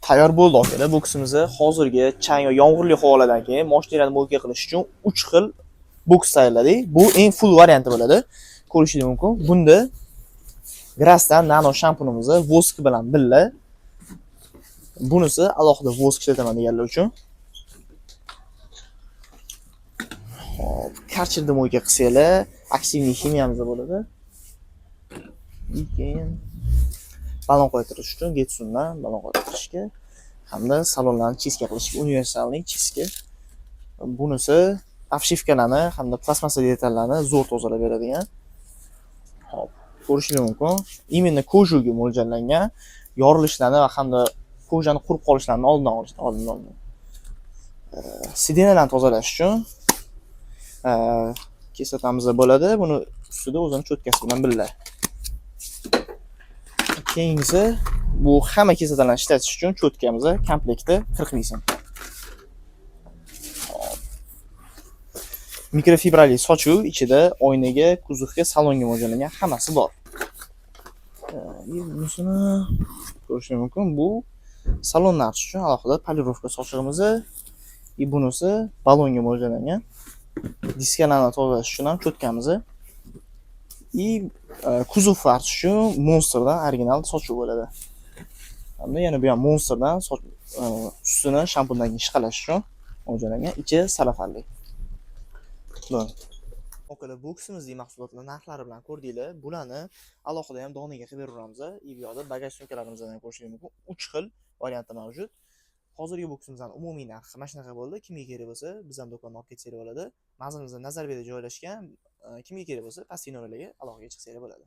Tayyor bo'ldi aka. Boksimizni hozirgi chang va yomg'irli havolardan keyin mashinalarni mo'lga qilish uchun 3 xil boks tayyorladik. Bu eng full varianti bo'ladi. Ko'rishingiz mumkin. Bunda Grass'dan nano shampunimizni vosk bilan birga. Bunisi alohida vosk ishlataman deganlar uchun. Hop, karchirni mo'lga qilsanglar, aktivniy ximiyamiz bo'ladi. Keyin balon qo'ytirish uchun Getsundan balon qo'ytirishga hamda salonlarni chiska qilishga universalniy chiska. Bunisi afshifkalarni hamda plastmassa detallarni zo'r tozalab beradigan. Hop, ko'rishingiz mumkin. Именно ko'jaga mo'ljallangan yorilishlarni va hamda kojani qurib qolishlarini oldindan sidenalarni tozalash uchun kislotamiz bo'ladi. Buni ustida o'zini cho'tkasi bilan birga. Keyingisi bu hamma kislotalarni ishlatish uchun cho'tkamiz komplekti 40 ming so'm. Mikrofibrali sochuv ichida oynaga, kuzovga, salonga mo'ljallangan hammasi bor. Bunisini ko'rishingiz mumkin. Bu salonni archish uchun alohida polirovka sochig'imiz. Bunisi balonga mo'ljallangan. Diskalarni tozalash uchun ham cho'tkamiz. Kuzov archish uchun Monsterdan original sochuv bo'ladi. Hamda yana bu ham Monsterdan ustini shampundan ishqalash uchun mo'ljallangan, ichi salafanli. Okalar, boksimizning mahsulotlar narxlari bilan ko'rdinglar. Bularni alohida ham donaga qilib beramiz. Bu yoqda bagaj sumkalarimizdan ko'rishingiz mumkin. 3 xil varianti mavjud. Hozirgi boksimizdan umumiy narxi mana shunaqa bo'ldi. Kimga kerak bo'lsa, bizdan do'konga olib ketsangiz bo'ladi. Manzilimizda Nazarbekda joylashgan. Kimga kerak bo'lsa, pastki nomerlarga aloqaga chiqsangiz bo'ladi.